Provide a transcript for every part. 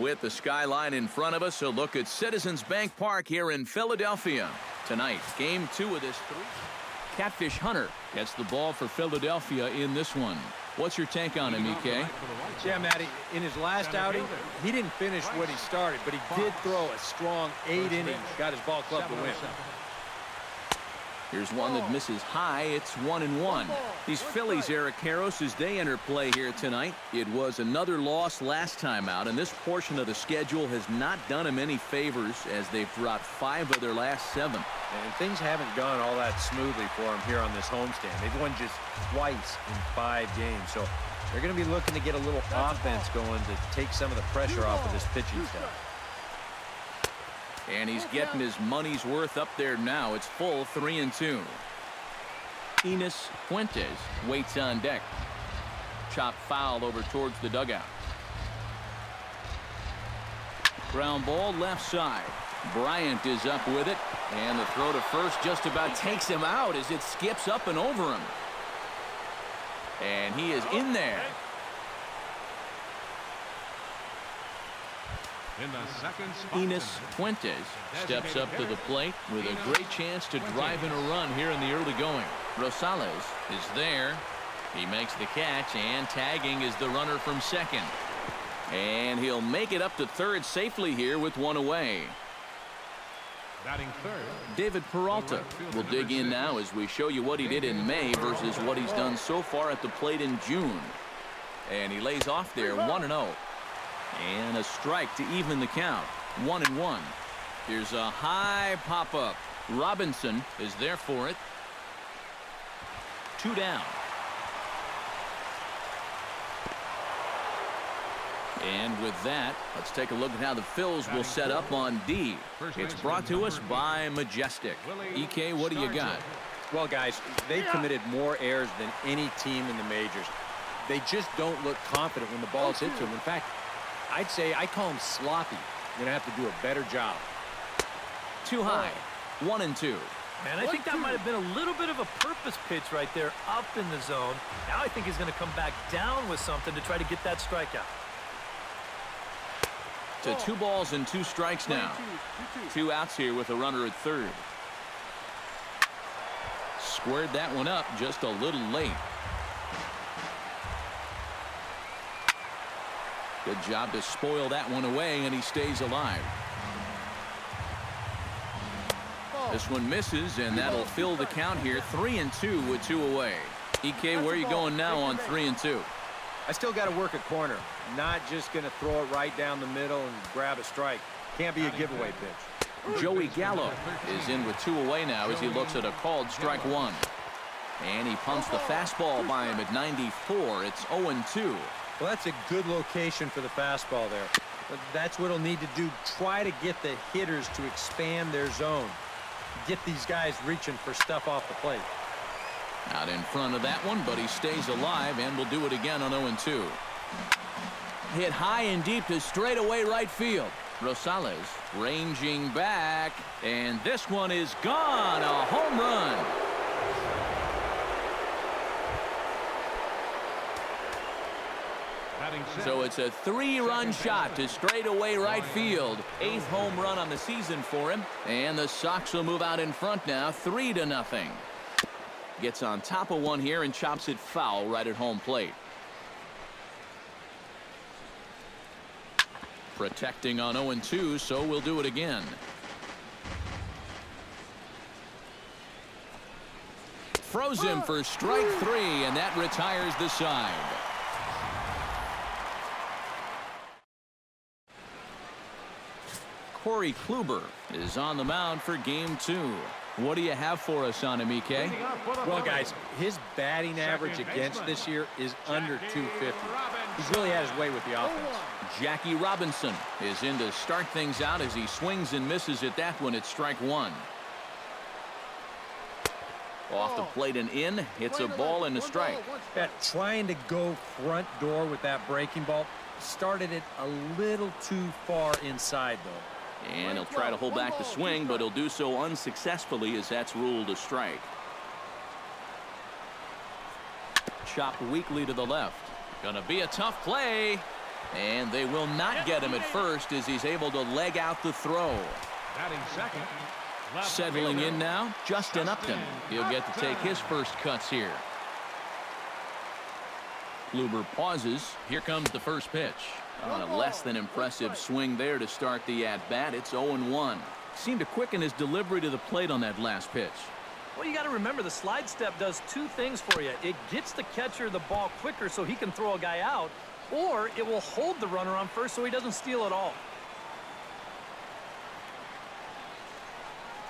With the skyline in front of us, a look at Citizens Bank Park here in Philadelphia. Tonight, game 2 of this 3. Catfish Hunter gets the ball for Philadelphia in this one. What's your take on him, EK? Yeah, Matty, in his last outing, he didn't finish what he started, but he did throw a strong 8 innings, got his ball club to win. Here's one that misses high. It's 1-1. These Phillies, Eric Karros, as they enter play here tonight. It was another loss last time out, and this portion of the schedule has not done them any favors as they've dropped 5 of their last 7. And things haven't gone all that smoothly for them here on this homestand. They've won just twice in 5 games, so they're going to be looking to get a little offense going to take some of the pressure off of this pitching staff. And he's getting his money's worth up there now. It's full 3-2. Enos Fuentes waits on deck. Chop foul over towards the dugout. Ground ball left side. Bryant is up with it. And the throw to first just about takes him out as it skips up and over him. And he is in there. Enos Fuentes steps up to the plate with a great chance to drive in a run here in the early going. Rosales is there. He makes the catch, and tagging is the runner from second. And he'll make it up to third safely here with 1 away. David Peralta will dig in now as we show you what he did in May versus what he's done so far at the plate in June. And he lays off there 1-0. And a strike to even the count. 1-1. Here's a high pop-up. Robinson is there for it. 2 down. And with that, let's take a look at how the Phils will set up on D. It's brought to us by Majestic. EK, what do you got? Well, guys, they've committed more errors than any team in the majors. They just don't look confident when the ball is hit to them. In fact, I'd say I call them sloppy. You're going to have to do a better job. Too high. 1-2. Man, I think that might have been a little bit of a purpose pitch right there up in the zone. Now I think he's going to come back down with something to try to get that strikeout. To 2 balls and 2 strikes now. 2 outs here with a runner at third. Squared that one up just a little late. Good job to spoil that one away, and he stays alive. This one misses, and that'll fill the count here. 3-2 with 2 away. EK, where are you going now on 3-2? I still got to work a corner. Not just going to throw it right down the middle and grab a strike. Can't be a giveaway pitch. Joey Gallo is in with 2 away now as he looks at a called strike 1. And he pumps the fastball by him at 94. It's 0-2. Well, that's a good location for the fastball there. But that's what he'll need to do. Try to get the hitters to expand their zone. Get these guys reaching for stuff off the plate. Out in front of that one, but he stays alive and will do it again on 0-2. Hit high and deep to straightaway right field. Rosales ranging back, and this one is gone. A home run. So it's a 3-run shot to straightaway right field. 8th home run on the season for him. And the Sox will move out in front now, 3-0. Gets on top of one here and chops it foul right at home plate. Protecting on 0-2, so we'll do it again. Froze him for strike 3, and that retires the side. Corey Kluber is on the mound for game 2. What do you have for us on him, EK? Well, guys, his batting average against this year is under 250. He's really had his way with the offense. Jackie Robinson is in to start things out as he swings and misses at that one at strike 1. Off the plate and in. Hits a ball and a strike. Trying to go front door with that breaking ball. Started it a little too far inside, though. And he'll try to hold back the swing, but he'll do so unsuccessfully as that's ruled a strike. Chopped weakly to the left. Gonna be a tough play. And they will not get him at first as he's able to leg out the throw. Batting second. Settling in now, Justin Upton. He'll get to take his first cuts here. Kluber pauses. Here comes the first pitch. On a less than impressive swing there to start the at-bat. It's 0-1. Seemed to quicken his delivery to the plate on that last pitch. Well, you got to remember the slide step does two things for you. It gets the catcher the ball quicker so he can throw a guy out, or it will hold the runner on first so he doesn't steal it all.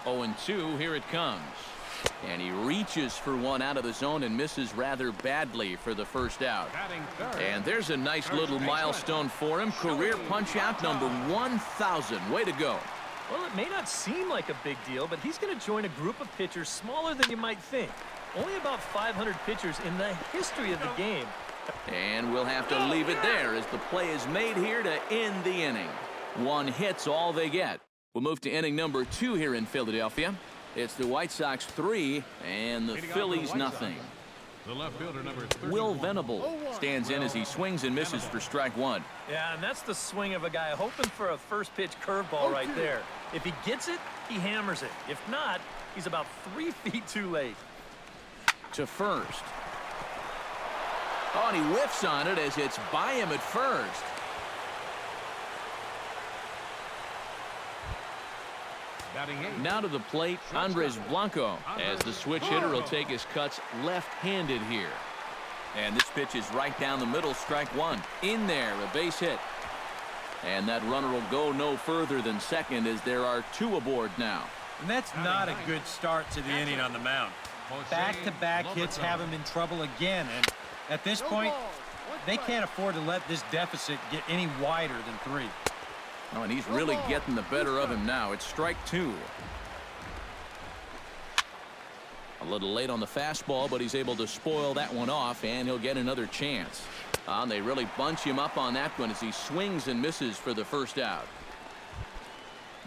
0-2, here it comes. And he reaches for one out of the zone and misses rather badly for the first out. And there's a nice little milestone for him. Career punch-out number 1,000. Way to go. Well, it may not seem like a big deal, but he's going to join a group of pitchers smaller than you might think. Only about 500 pitchers in the history of the game. And we'll have to leave it there as the play is made here to end the inning. One hit's all they get. We'll move to inning number 2 here in Philadelphia. It's the White Sox 3 and the Phillies nothing. The left fielder, number 31. Will Venable stands in as he swings and misses for strike one. Yeah, and that's the swing of a guy hoping for a first pitch curveball right there. If he gets it, he hammers it. If not, he's about 3 feet too late. To first. Oh, and he whiffs on it as it's by him at first. Now to the plate, Andres Blanco, as the switch hitter will take his cuts left-handed here. And this pitch is right down the middle, strike one. In there, a base hit. And that runner will go no further than second as there are 2 aboard now. And that's not a good start to the inning on the mound. Back-to-back hits have him in trouble again. And at this point, they can't afford to let this deficit get any wider than 3. Oh, and he's really getting the better of him now. It's strike 2. A little late on the fastball, but he's able to spoil that one off, and he'll get another chance. They really bunch him up on that one as he swings and misses for the first out.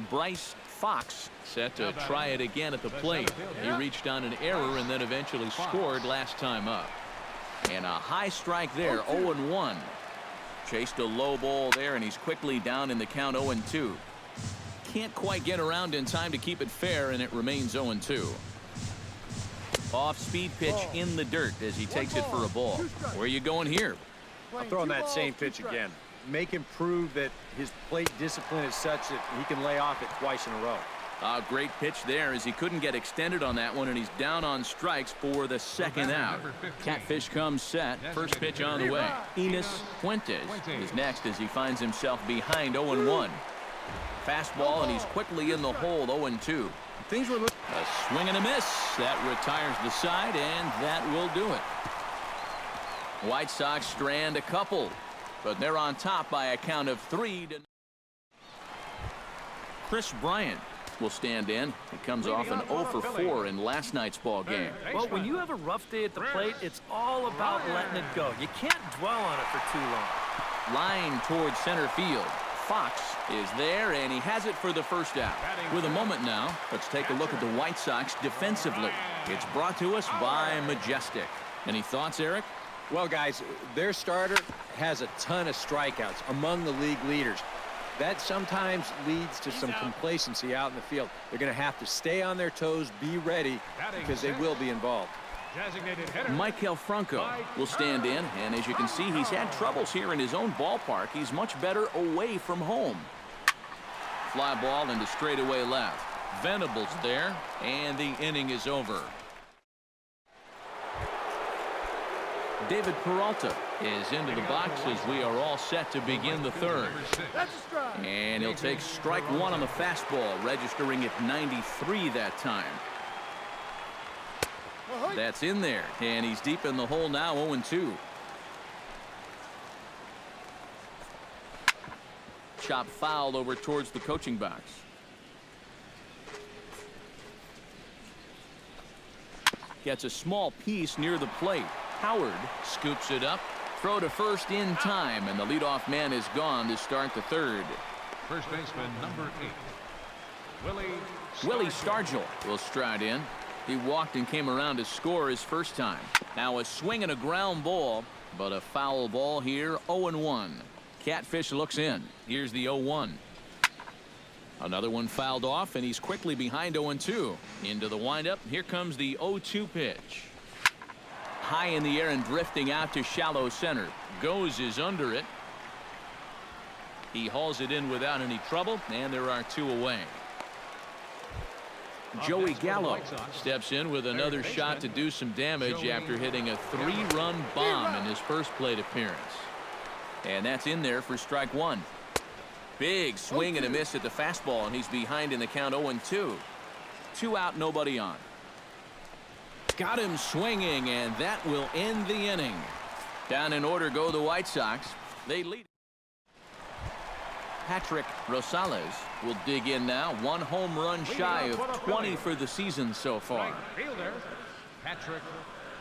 Bryce Fox set to try it again at the plate. He reached on an error and then eventually scored last time up. And a high strike there, 0-1. Chased a low ball there, and he's quickly down in the count 0-2. Can't quite get around in time to keep it fair, and it remains 0-2. Off-speed pitch in the dirt as he takes it for a ball. Where are you going here? I'm throwing that same pitch again. Make him prove that his plate discipline is such that he can lay off it twice in a row. Great pitch there as he couldn't get extended on that one, and he's down on strikes for the second out. Catfish comes set. First pitch on the way. Enos Fuentes is next as he finds himself behind 0-1. Fastball, and he's quickly in the hole, 0-2. Things were looking. A swing and a miss. That retires the side, and that will do it. White Sox strand a couple, but they're on top by a count of 3 to. Chris Bryant will stand in. He comes off an 0-for-4 in last night's ball game. Well, when you have a rough day at the plate, it's all about letting it go. You can't dwell on it for too long. Line towards center field. Fox is there, and he has it for the first out. With a moment now, let's take a look at the White Sox defensively. It's brought to us by Majestic. Any thoughts, Eric? Well, guys, their starter has a ton of strikeouts, among the league leaders. That sometimes leads to some complacency out in the field. They're going to have to stay on their toes, be ready, because they will be involved. Maikel Franco will stand in, and as you can see, he's had troubles here in his own ballpark. He's much better away from home. Fly ball into straightaway left. Venable's there, and the inning is over. David Peralta is into the box as we are all set to begin the third. And he'll take strike one on the fastball, registering at 93 that time. That's in there, and he's deep in the hole now, 0-2. Chop foul over towards the coaching box. Gets a small piece near the plate. Howard scoops it up. Throw to first in time, and the leadoff man is gone to start the third. First baseman, number 8. Willie Stargell will stride in. He walked and came around to score his first time. Now a swing and a ground ball, but a foul ball here, 0-1. Catfish looks in. Here's the 0-1. Another one fouled off, and he's quickly behind 0-2. Into the windup. Here comes the 0-2 pitch. High in the air and drifting out to shallow center. Goes is under it. He hauls it in without any trouble, and there are 2 away. Joey Gallo steps in with another shot to do some damage after hitting a 3-run bomb in his first plate appearance. And that's in there for strike 1. Big swing and a miss at the fastball, and he's behind in the count 0-2. 2 out, nobody on. Got him swinging, and that will end the inning. Down in order go the White Sox. They lead. Patrick Rosales will dig in now. 1 home run shy of 20 for the season so far. Fielder, Patrick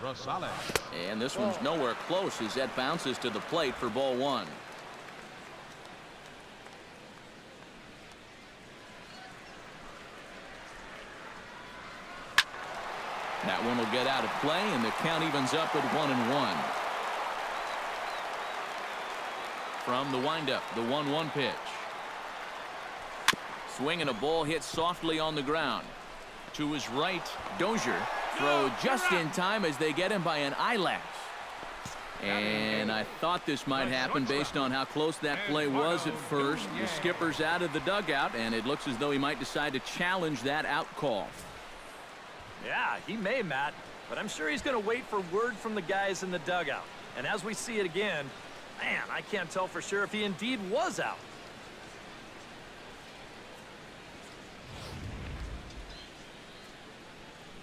Rosales. And this one's nowhere close as that bounces to the plate for ball 1. That one will get out of play, and the count evens up at 1-1. From the windup, the 1-1 pitch. Swing and a ball hit softly on the ground. To his right, Dozier. Throw just in time as they get him by an eyelash. And I thought this might happen based on how close that play was at first. The skipper's out of the dugout, and it looks as though he might decide to challenge that out call. Yeah, he may, Matt, but I'm sure he's going to wait for word from the guys in the dugout. And as we see it again, man, I can't tell for sure if he indeed was out.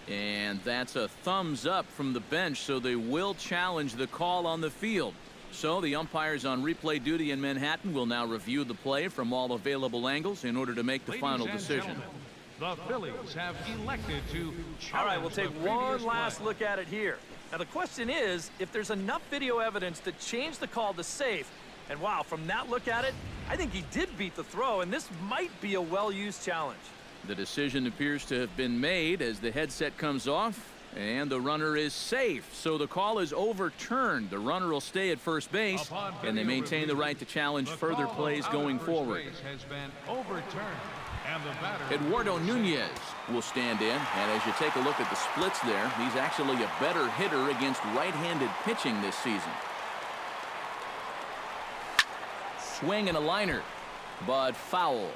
And that's a thumbs up from the bench, so they will challenge the call on the field. So the umpires on replay duty in Manhattan will now review the play from all available angles in order to make the final decision. The Phillies have elected to challenge. All right, we'll take one last look at it here. Now, the question is, if there's enough video evidence to change the call to safe, and wow, from that look at it, I think he did beat the throw, and this might be a well-used challenge. The decision appears to have been made as the headset comes off, and the runner is safe. So the call is overturned. The runner will stay at first base, and they maintain the right to challenge further plays going forward. Has been overturned. And the batter, Eduardo Nunez will stand in, and as you take a look at the splits there, he's actually a better hitter against right-handed pitching this season. Swing and a liner, but foul.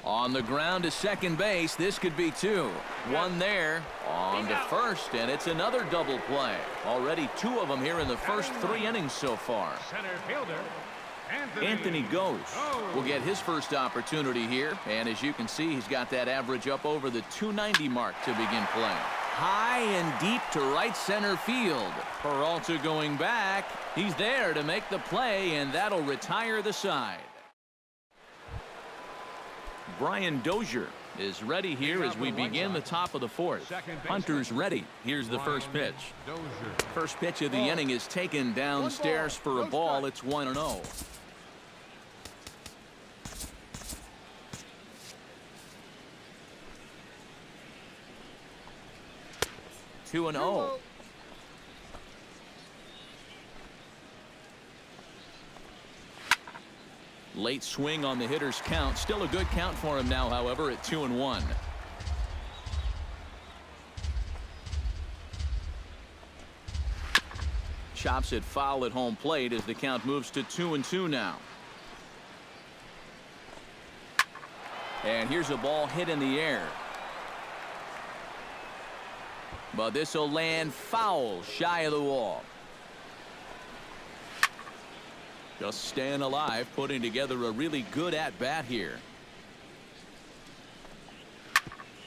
On the ground to second base, this could be 2. 1 there, on to first, and it's another double play. Already 2 of them here in the first 3 innings so far. center fielder, Anthony Goes will get his first opportunity here, and as you can see, he's got that average up over the 290 mark to begin play. High and deep to right center field. Peralta going back. He's there to make the play, and that'll retire the side. Brian Dozier is ready here as we begin the top of the 4th. Hunter's ready. Here's the first pitch. First pitch of the inning is taken downstairs for a ball. It's 1-0. Two and 0. Late swing on the hitter's count. Still a good count for him now, however, at 2-1. Chops it foul at home plate as the count moves to 2-2 now. And here's a ball hit in the air. But this will land foul shy of the wall. Just staying alive, putting together a really good at-bat here.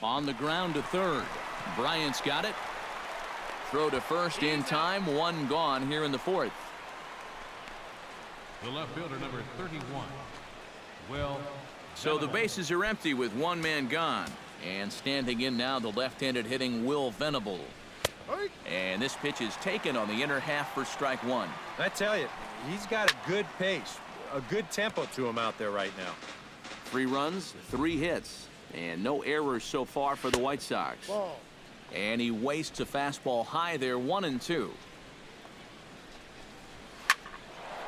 On the ground to third. Bryant's got it. Throw to first in time. 1 gone here in the 4th. The left fielder, number 31. Will. So the bases are empty with 1 man gone. And standing in now, the left-handed hitting Will Venable. And this pitch is taken on the inner half for strike 1. I tell you, he's got a good pace, a good tempo to him out there right now. 3 runs, 3 hits, and no errors so far for the White Sox. And he wastes a fastball high there, 1-2.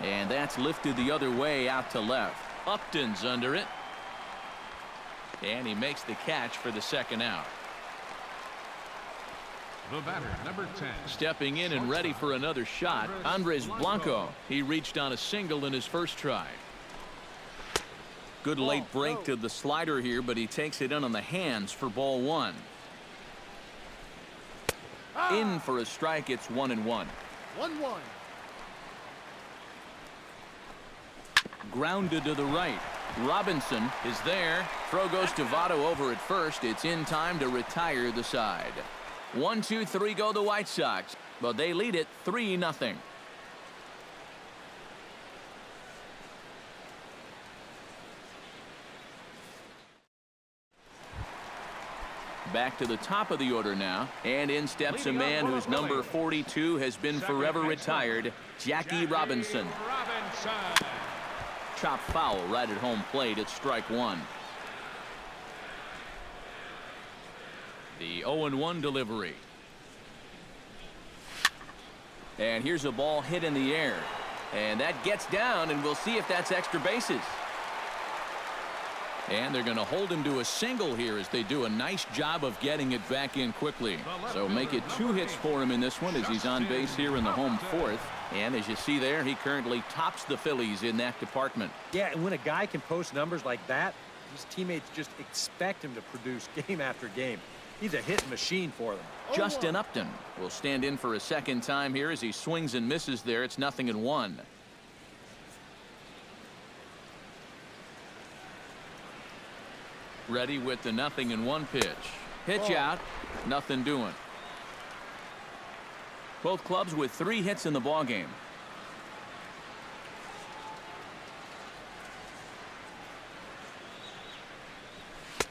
And that's lifted the other way out to left. Upton's under it. And he makes the catch for the second out. The batter, number 10. Stepping in and ready for another shot, Andres Blanco. He reached on a single in his first try. Good late break to the slider here, but he takes it in on the hands for ball 1. In for a strike. It's 1-1. 1-1. Grounded to the right. Robinson is there. Throw goes to Votto over at first. It's in time to retire the side. 1-2-3 go the White Sox, but they lead it 3-0. Back to the top of the order now, and in steps a man whose number 42 has been forever retired, Jackie Robinson. Chop foul right at home plate. It's strike 1. The 0-1 delivery. And here's a ball hit in the air, and that gets down, and we'll see if that's extra bases. And they're going to hold him to a single here as they do a nice job of getting it back in quickly. So make it 2 hits for him in this one as he's on base here in the home 4th. And as you see there, he currently tops the Phillies in that department. Yeah, and when a guy can post numbers like that, his teammates just expect him to produce game after game. He's a hitting machine for them. Justin Upton will stand in for a second time here as he swings and misses there. It's 0-1. Ready with the 0-1 pitch. Pitch out. Nothing doing. Both clubs with 3 hits in the ballgame.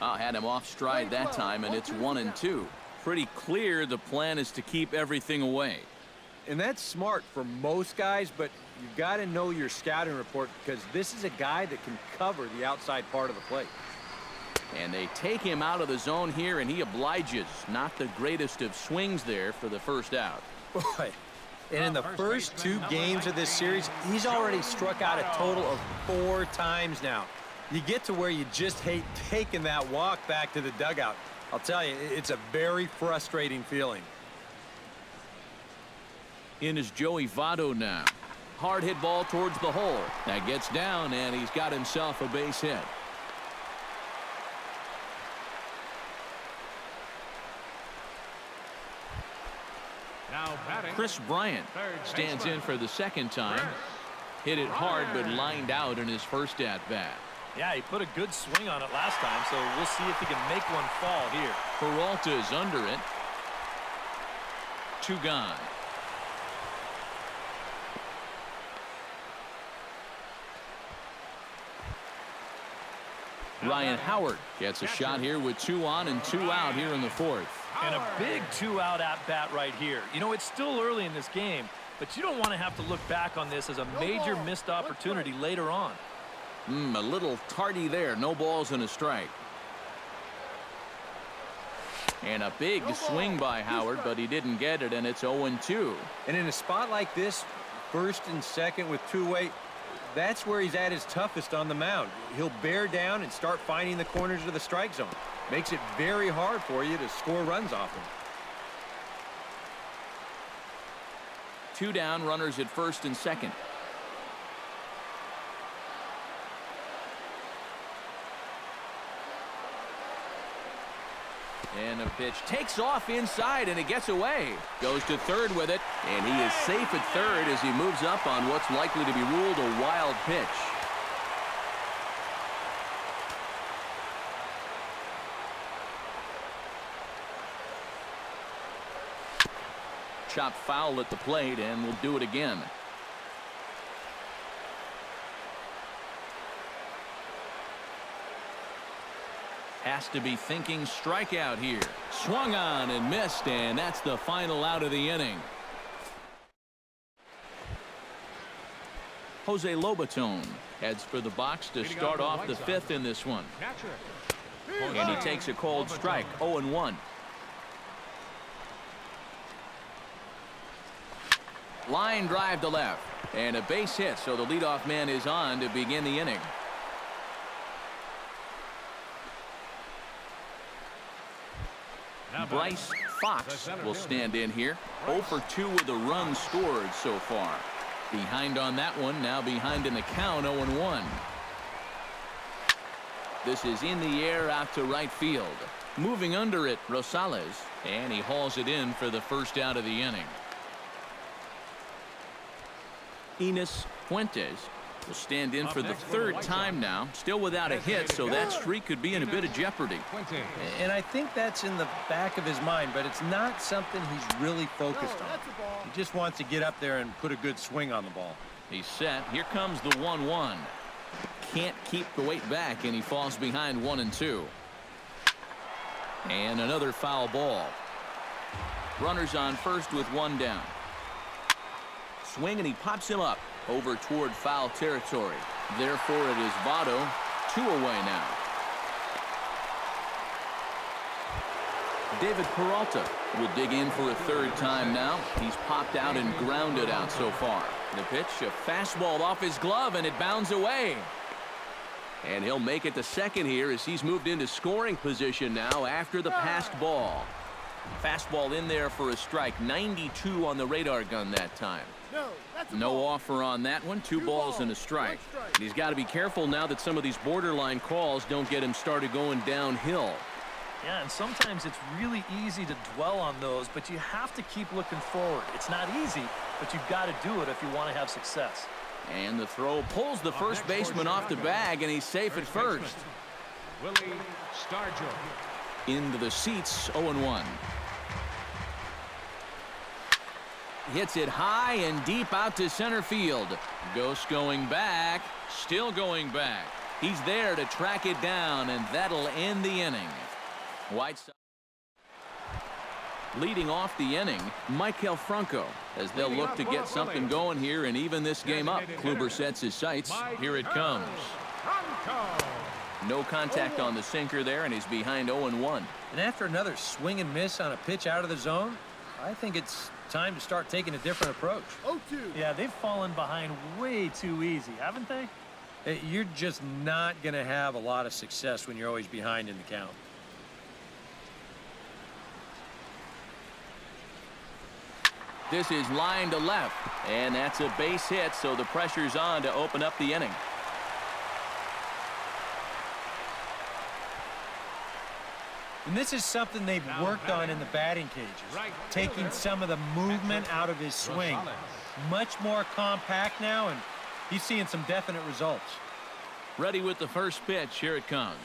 Had him off stride that time, and it's 1-2. Pretty clear the plan is to keep everything away. And that's smart for most guys, but you've got to know your scouting report because this is a guy that can cover the outside part of the plate. And they take him out of the zone here, and he obliges. Not the greatest of swings there for the first out. Boy, and in the first 2 games of this series, he's already struck out a total of 4 times now. You get to where you just hate taking that walk back to the dugout. I'll tell you, it's a very frustrating feeling. In is Joey Votto now. Hard hit ball towards the hole. That gets down, and he's got himself a base hit. Now batting, Chris Bryant stands in for the second time. Hit it hard, but lined out in his first at-bat. Yeah, he put a good swing on it last time, so we'll see if he can make one fall here. Peralta's under it. 2 gone. Ryan Howard gets a shot here with 2 on and 2 out here in the 4th. And a big 2-out at-bat right here. You know, it's still early in this game, but you don't want to have to look back on this as a major missed opportunity later on. A little tardy there. No balls and a strike. And a big swing by Howard, but he didn't get it, and it's 0-2. And in a spot like this, 1st and 2nd with 2-way, that's where he's at his toughest on the mound. He'll bear down and start finding the corners of the strike zone. Makes it very hard for you to score runs off him. 2 down, runners at 1st and 2nd. And a pitch takes off inside, and it gets away. Goes to 3rd with it, and he is safe at 3rd as he moves up on what's likely to be ruled a wild pitch. Chopped foul at the plate, and will do it again. Has to be thinking strikeout here. Swung on and missed, and that's the final out of the inning. Jose Lobaton heads for the box to start off the 5th in this one. And he takes a cold strike, 0-1. Line drive to left. And a base hit, so the leadoff man is on to begin the inning. Bryce Fox will stand in here. 0 for 2 with a run scored so far. Behind on that one, now behind in the count, 0-1. This is in the air out to right field. Moving under it, Rosales, and he hauls it in for the first out of the inning. Enos Fuentes will stand in for the third time now, still without a hit, so that streak could be in a bit of jeopardy. And I think that's in the back of his mind, but it's not something he's really focused on. He just wants to get up there and put a good swing on the ball. He's set. Here comes the 1-1. Can't keep the weight back, and he falls behind 1-2. And another foul ball. Runners on first with one down. Swing, and he pops him up over toward foul territory. Therefore, it is Votto, 2 away now. David Peralta will dig in for a third time now. He's popped out and grounded out so far. The pitch, a fastball off his glove, and it bounds away. And he'll make it to second here as he's moved into scoring position now after the passed ball. Fastball in there for a strike. 92 on the radar gun that time. No offer on that one. 2 balls and a strike. And he's got to be careful now that some of these borderline calls don't get him started going downhill. Yeah, and sometimes it's really easy to dwell on those, but you have to keep looking forward. It's not easy, but you've got to do it if you want to have success. And the throw pulls the first baseman off the bag, and he's safe at first. Willie Stargell. Into the seats, 0-1. Hits it high and deep out to center field. Ghost going back, still going back. He's there to track it down, and that'll end the inning. White Sox leading off the inning, Maikel Franco, as they'll look to get something going here and even this game up. Kluber sets his sights. Here it comes. No contact on the sinker there, and he's behind 0-1. And after another swing and miss on a pitch out of the zone, I think it's time to start taking a different approach. 0-2. Yeah, they've fallen behind way too easy, haven't they? You're just not going to have a lot of success when you're always behind in the count. This is line to left, and that's a base hit, so the pressure's on to open up the inning. And this is something they've worked on in the batting cages, taking some of the movement out of his swing. Much more compact now, and he's seeing some definite results. Ready with the first pitch. Here it comes.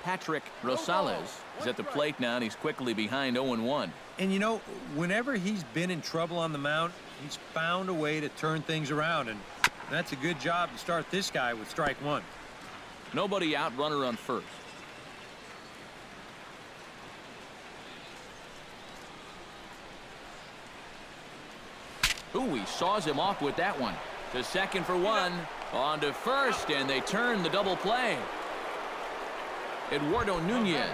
Patrick Rosales is at the plate now, and he's quickly behind 0-1. And, you know, whenever he's been in trouble on the mound, he's found a way to turn things around, and that's a good job to start this guy with strike one. Nobody out, runner on first. Ooh, he saws him off with that one. To second for one. On to first, and they turn the double play. Eduardo Nunez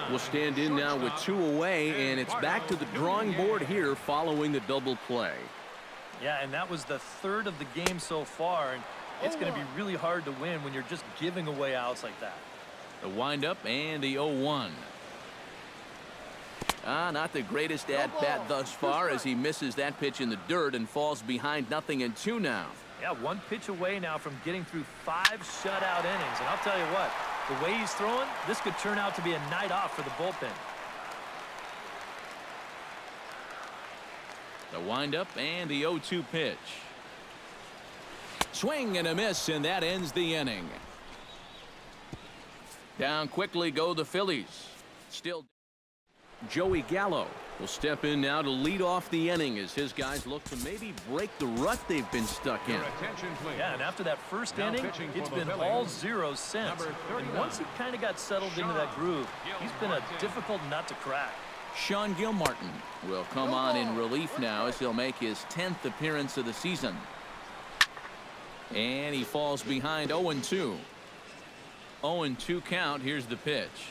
will stand in now with 2 away, and it's back to the drawing board here following the double play. Yeah, and that was the third of the game so far, and it's going to be really hard to win when you're just giving away outs like that. The windup and the 0-1. Not the greatest at-bat thus far as he misses that pitch in the dirt and falls behind 0-2 now. Yeah, 1 pitch away now from getting through 5 shutout innings, and I'll tell you what, the way he's throwing, this could turn out to be a night off for the bullpen. The windup and the 0-2 pitch. Swing and a miss, and that ends the inning. Down quickly go the Phillies. Still, Joey Gallo will step in now to lead off the inning as his guys look to maybe break the rut they've been stuck in. Yeah, and after that first inning, it's been all zeros since. And once he kind of got settled into that groove, he's been a difficult nut to crack. Sean Gilmartin will come on in relief now as he'll make his 10th appearance of the season. And he falls behind 0-2. 0-2 count. Here's the pitch.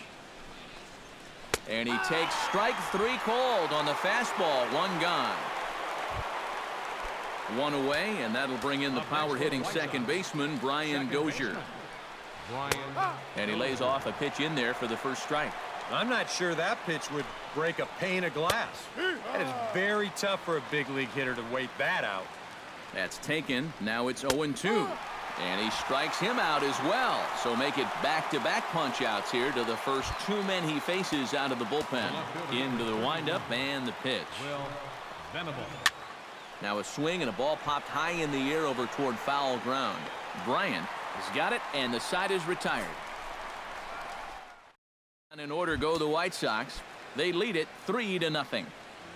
And he takes strike 3 cold on the fastball. 1 gone. One away, and that'll bring in the power-hitting second baseman, Brian Dozier. And he lays off a pitch in there for the first strike. I'm not sure that pitch would break a pane of glass. That is very tough for a big league hitter to wait that out. That's taken. Now it's 0-2. And he strikes him out as well. So make it back-to-back punch-outs here to the first two men he faces out of the bullpen. Into the windup and the pitch. Now a swing and a ball popped high in the air over toward foul ground. Bryant has got it, and the side is retired. And in order go the White Sox. They lead it 3-0.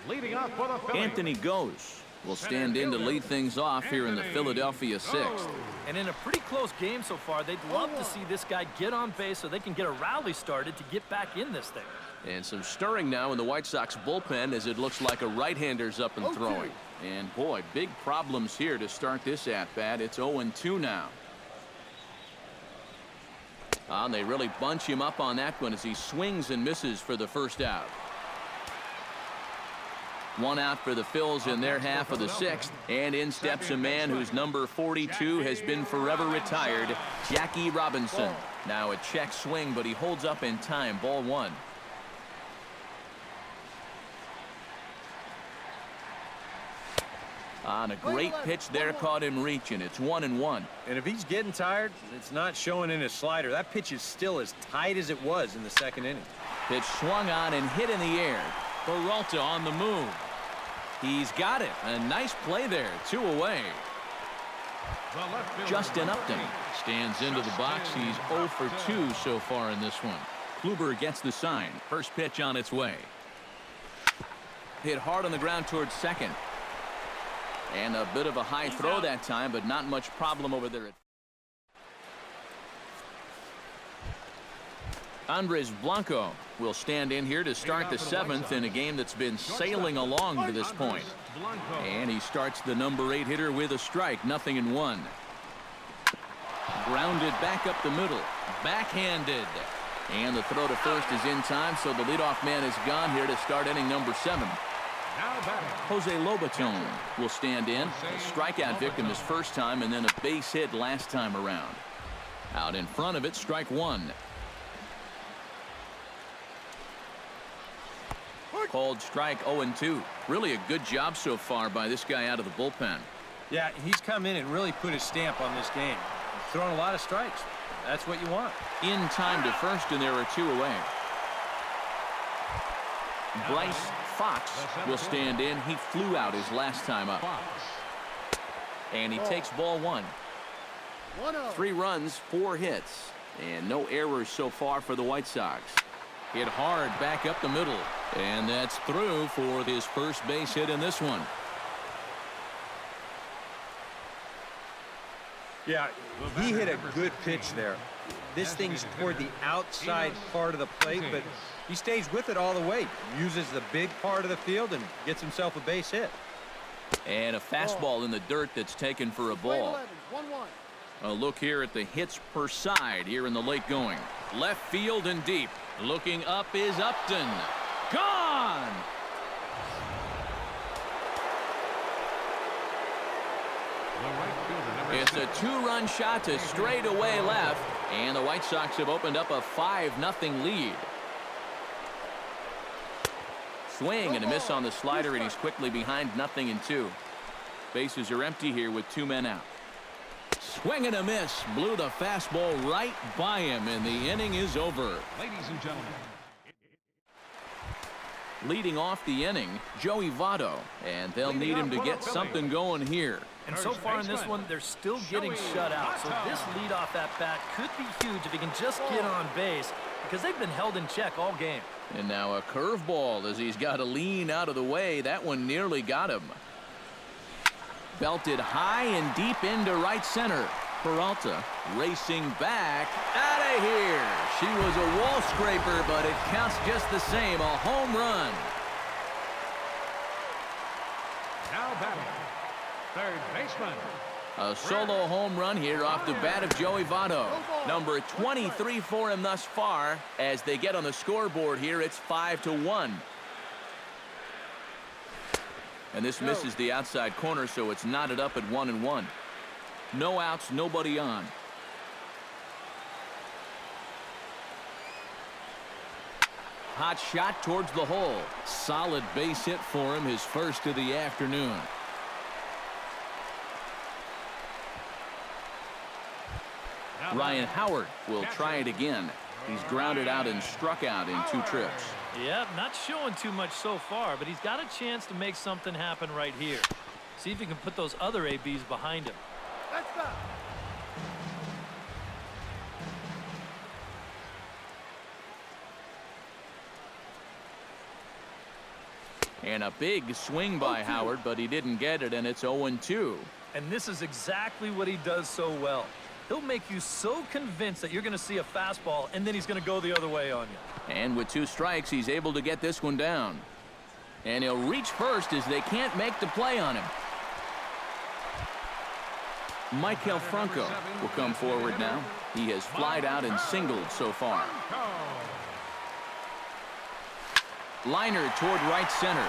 Leading off for the Phillies. Anthony Goes will stand in to lead things off here in the Philadelphia 6th. And in a pretty close game so far, they'd love to see this guy get on base so they can get a rally started to get back in this thing. And some stirring now in the White Sox bullpen as it looks like a right-hander's up and throwing. And boy, big problems here to start this at-bat. It's 0-2 now. And they really bunch him up on that one as he swings and misses for the first out. One out for the Phils in their half of the 6th, and in steps a man whose number 42 has been forever retired, Jackie Robinson. Now a check swing, but he holds up in time. Ball one. On a great pitch there, caught him reaching. It's 1-1. And if he's getting tired, it's not showing in his slider. That pitch is still as tight as it was in the second inning. Pitch swung on and hit in the air. Peralta on the move. He's got it. A nice play there. 2 away. Justin Upton stands into the box. He's 0 for 2 so far in this one. Kluber gets the sign. First pitch on its way. Hit hard on the ground towards second. And a bit of a high throw that time, but not much problem over there. Andres Blanco will stand in here to start the 7th in a game that's been sailing along to this point. And he starts the number 8 hitter with a strike. 0-1. Grounded back up the middle. Backhanded. And the throw to first is in time, so the leadoff man is gone here to start inning number 7. Jose Lobaton will stand in. A strikeout victim his first time, and then a base hit last time around. Out in front of it, strike 1. Called strike 0-2. Really a good job so far by this guy out of the bullpen. Yeah, he's come in and really put his stamp on this game. He's thrown a lot of strikes. That's what you want. In time to first, and there are 2 away. Bryce Fox will stand in. He flew out his last time up. And he takes ball 1. 3 runs, 4 hits, and no errors so far for the White Sox. Hit hard back up the middle, and that's through for his first base hit in this one. Yeah, he hit a good pitch there. This thing's toward the outside part of the plate, but he stays with it all the way. Uses the big part of the field and gets himself a base hit. And a fastball in the dirt that's taken for a ball. A look here at the hits per side here in the late going. Left field and deep. Looking up is Upton. Gone! It's a 2-run shot to straightaway left, and the White Sox have opened up a 5-0 lead. Swing and a miss on the slider, and he's quickly behind 0-2. Bases are empty here with 2 men out. Swing and a miss. Blew the fastball right by him, and the inning is over. Ladies and gentlemen. Leading off the inning, Joey Votto, and they'll need him to get something going here. And so far in this one, they're still getting shut out. So this leadoff at-bat could be huge if he can just get on base, because they've been held in check all game. And now a curveball as he's got to lean out of the way. That one nearly got him. Belted high and deep into right center. Peralta racing back. Out of here. She was a wall scraper, but it counts just the same. A home run. Now batting, third baseman. A solo home run here off the bat of Joey Votto. Number 23 for him thus far. As they get on the scoreboard here, it's 5-1. And this misses the outside corner, so it's knotted up at 1-1. No outs, nobody on. Hot shot towards the hole. Solid base hit for him, his first of the afternoon. Ryan Howard will try it again. He's grounded out and struck out in 2 trips. Yep, not showing too much so far, but he's got a chance to make something happen right here. See if he can put those other ABs behind him. Let's go. And a big swing by Howard, but he didn't get it, and it's 0-2. And this is exactly what he does so well. He'll make you so convinced that you're going to see a fastball, and then he's going to go the other way on you. And with 2 strikes, he's able to get this one down. And he'll reach first as they can't make the play on him. Michael Franco will come forward now. He has flied out and singled so far. Liner toward right center.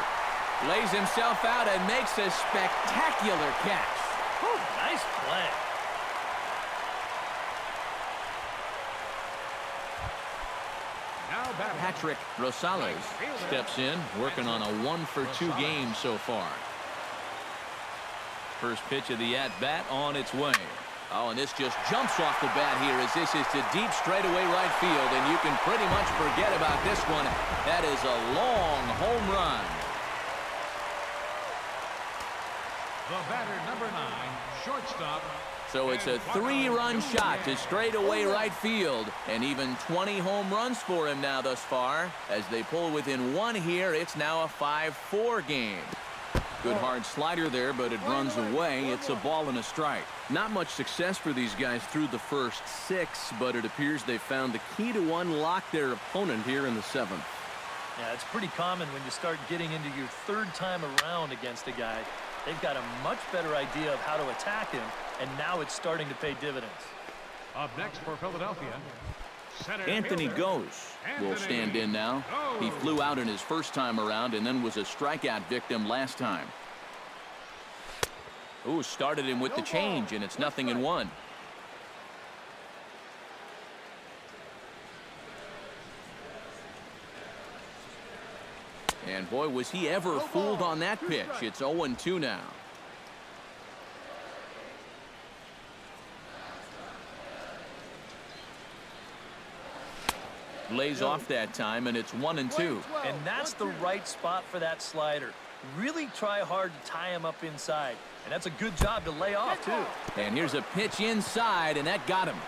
Lays himself out and makes a spectacular catch. Whew, nice play. Patrick Rosales steps in, working on a 1-for-2 game so far. First pitch of the at-bat on its way. Oh, and this just jumps off the bat here as this is to deep straightaway right field, and you can pretty much forget about this one. That is a long home run. The batter, number 9, shortstop. So it's a 3-run shot to straightaway right field, and even 20 home runs for him now thus far. As they pull within 1 here, it's now a 5-4 game. Good hard slider there, but it runs away. It's a ball and a strike. Not much success for these guys through the first 6, but it appears they found the key to unlock their opponent here in the 7th. Yeah, it's pretty common when you start getting into your 3rd time around against a guy. They've got a much better idea of how to attack him, and now it's starting to pay dividends. Up next for Philadelphia, center Anthony fielder, Goes will stand in now. He flew out in his first time around and then was a strikeout victim last time. Ooh, started him with the change, and it's 0-1. And boy, was he ever fooled on that pitch. It's 0-2 now. Lays off that time, and it's 1-2. And that's the right spot for that slider. Really try hard to tie him up inside. And that's a good job to lay off, too. And here's a pitch inside, and that got him.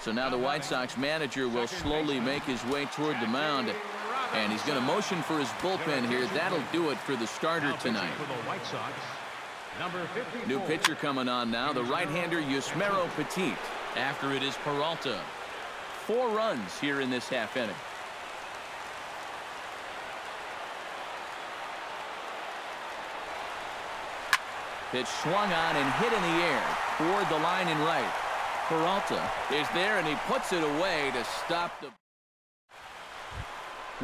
So now the White Sox manager will slowly make his way toward the mound. And he's going to motion for his bullpen here. That'll do it for the starter tonight. New pitcher coming on now, the right-hander Yusmeiro Petit. After it is Peralta. 4 runs here in this half inning. Pitch swung on and hit in the air toward the line in right. Peralta is there, and he puts it away to stop the...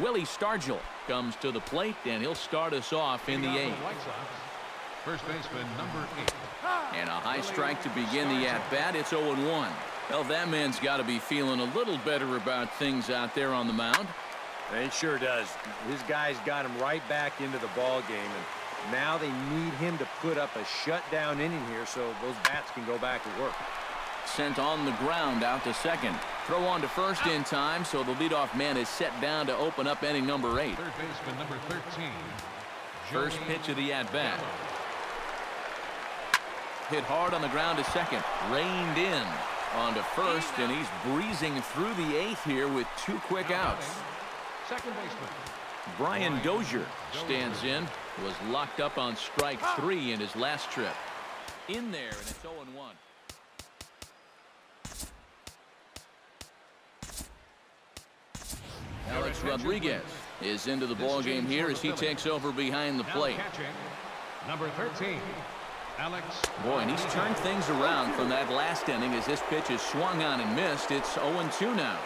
Willie Stargell comes to the plate, and he'll start us off in the 8th. First baseman, number 8. And a high strike to begin the at-bat. It's 0-1. Well, that man's got to be feeling a little better about things out there on the mound. It sure does. His guys got him right back into the ball game, and now they need him to put up a shutdown inning here so those bats can go back to work. Sent on the ground out to second. Throw on to first in time, so the leadoff man is set down to open up inning number 8. Third baseman, number 13. First pitch of the at-bat. Hit hard on the ground to second. Reined in on to first, and he's breezing through the 8th here with 2 quick outs. Second baseman. Brian Dozier stands in. Was locked up on strike 3 in his last trip. In there, and it's 0-1. Alex Rodriguez is into the ball game here as he takes over behind the plate. Number 13, Alex. Boy, and he's turned things around from that last inning as this pitch is swung on and missed. It's 0-2 now.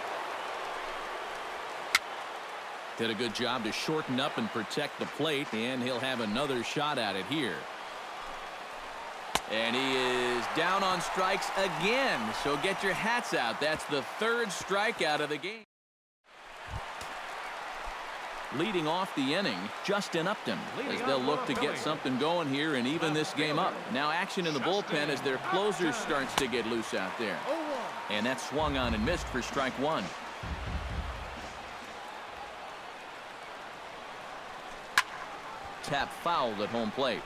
Did a good job to shorten up and protect the plate, and he'll have another shot at it here. And he is down on strikes again. So get your hats out. That's the third strikeout of the game. Leading off the inning, Justin Upton, as they'll look to get something going here and even this game up. Now action in the bullpen as their closer starts to get loose out there. And that swung on and missed for strike one. Tap fouled at home plate.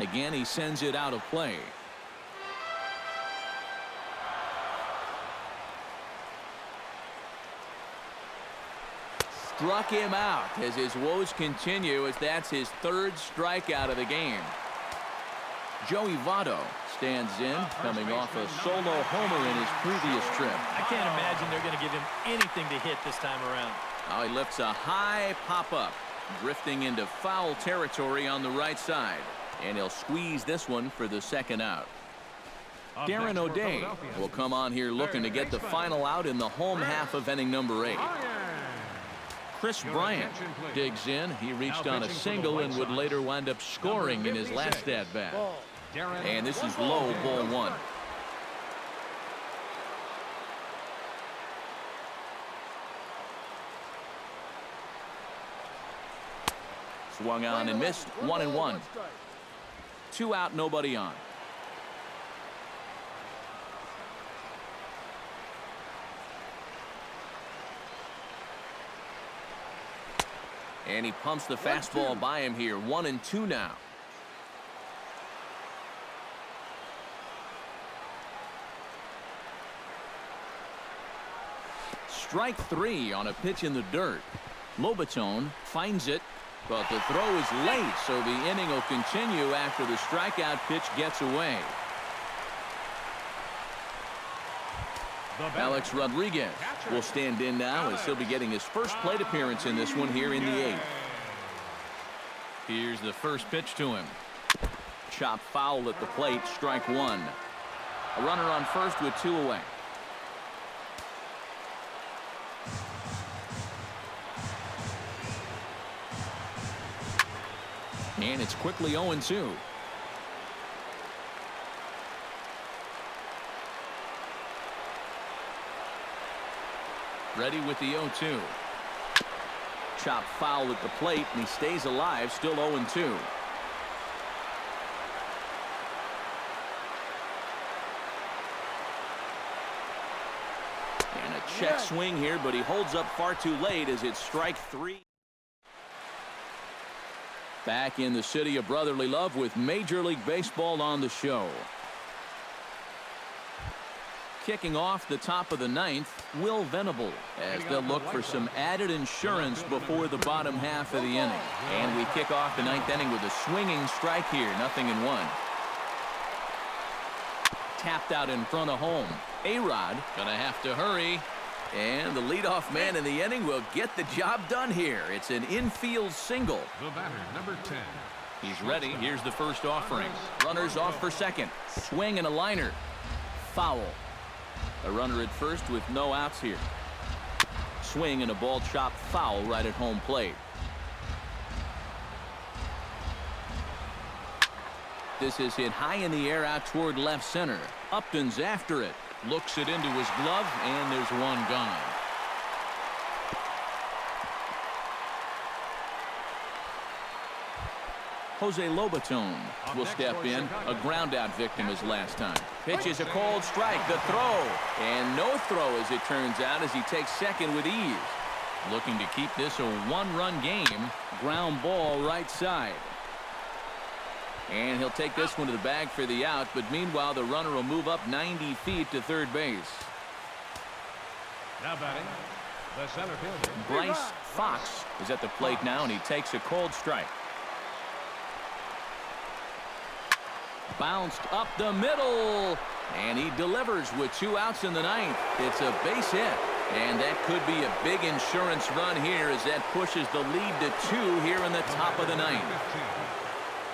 Again, he sends it out of play. Struck him out as his woes continue, as that's his third strikeout of the game. Joey Votto stands in, coming off a solo homer in his previous trip. I can't imagine they're going to give him anything to hit this time around. Now he lifts a high pop-up, drifting into foul territory on the right side. And he'll squeeze this one for the second out. Darren O'Day will come on here looking to get the final out in the home half of inning number 8. Chris Bryant digs in. He reached on a single and would later wind up scoring in his last at-bat. And this is low, ball 1. Swung on and missed. 1-1. 2 out, nobody on. And he pumps the fastball by him here. 1-2 now. Strike 3 on a pitch in the dirt. Lobaton finds it, but the throw is late, so the inning will continue after the strikeout pitch gets away. Alex Rodriguez will stand in now as he'll be getting his first plate appearance in this one here in the 8th. Here's the first pitch to him. Chop foul at the plate, strike 1. A runner on first with 2 away. And it's quickly 0-2. Ready with the 0-2. Chop foul at the plate, and he stays alive, still 0-2. And a check swing here, but he holds up far too late as it's strike 3. Back in the city of brotherly love with Major League Baseball on the show. Kicking off the top of the 9th, Will Venable, as they'll look for some added insurance before the bottom half of the inning. And we kick off the 9th inning with a swinging strike here, 0-1. Tapped out in front of home. A-Rod gonna have to hurry. And the leadoff man in the inning will get the job done here. It's an infield single. The batter, number 10. He's ready. Here's the first offering. Runners off for second. Swing and a liner. Foul. A runner at first with no outs here. Swing and a ball chopped foul right at home plate. This is hit high in the air out toward left center. Upton's after it. Looks it into his glove, and there's one gone. Jose Lobaton will step in. A ground out victim his last time. Pitches a cold strike. The throw. And no throw, as it turns out, as he takes second with ease. Looking to keep this a one-run game. Ground ball right side. And he'll take this one to the bag for the out, but meanwhile the runner will move up 90 feet to third base. Now batting, the center fielder. Bryce Fox is at the plate now, and he takes a cold strike. Bounced up the middle, and he delivers with 2 outs in the 9th. It's a base hit, and that could be a big insurance run here as that pushes the lead to 2 here in the top of the 9th.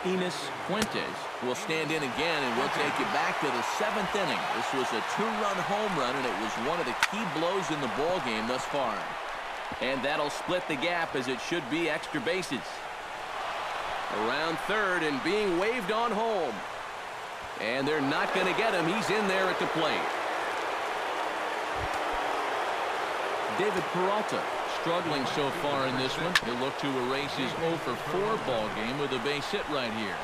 Enos Fuentes will stand in again, and we'll take you back to the 7th inning. This was a 2-run home run, and it was one of the key blows in the ball game thus far. And that'll split the gap, as it should be extra bases. Around third and being waved on home. And they're not going to get him. He's in there at the plate. David Peralta struggling so far in this one. He'll look to erase his 0-for-4 ball game with a base hit right here.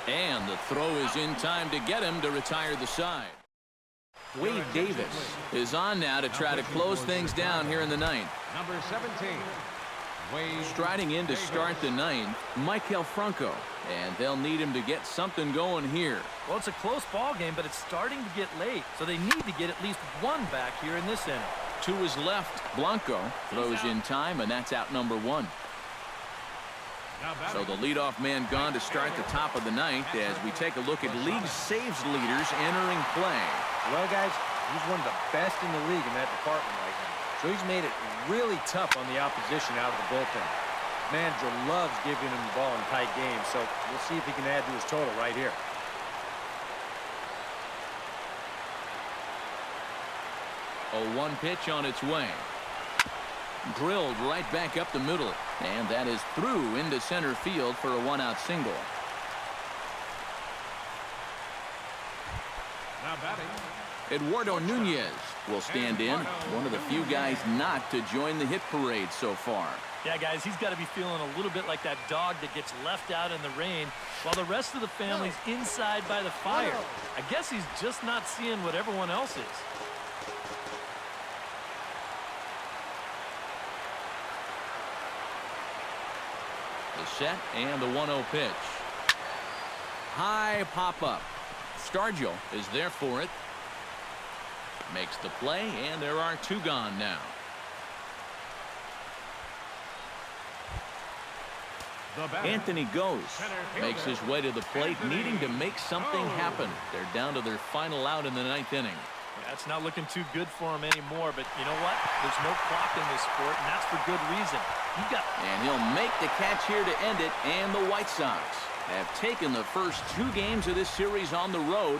And the throw is in time to get him to retire the side. Wade Davis is on now to try to close things down here in the 9th. Number 17. Striding in to start the 9th, Maikel Franco. And they'll need him to get something going here. Well, it's a close ball game, but it's starting to get late, so they need to get at least one back here in this inning. To his left, Blanco throws in time, and that's out number 1. So the leadoff man gone to start the top of the 9th as we take a look at league saves leaders entering play. Well, guys, he's one of the best in the league in that department right now. So he's made it really tough on the opposition out of the bullpen. Manager loves giving him the ball in tight games, so we'll see if he can add to his total right here. A 1 pitch on its way. Drilled right back up the middle. And that is through into center field for a 1-out single. Now batting. Eduardo Nunez will stand in. One of the few guys not to join the hit parade so far. Yeah, guys, he's got to be feeling a little bit like that dog that gets left out in the rain while the rest of the family's inside by the fire. I guess he's just not seeing what everyone else is. The set and the 1-0 pitch. High pop-up. Stargell is there for it. Makes the play, and there are 2 gone now. Anthony goes. Makes his way to the plate, needing to make something happen. They're down to their final out in the 9th inning. Yeah, it's not looking too good for him anymore, but you know what? There's no clock in this sport, and that's for good reason. And he'll make the catch here to end it, and the White Sox have taken the first 2 games of this series on the road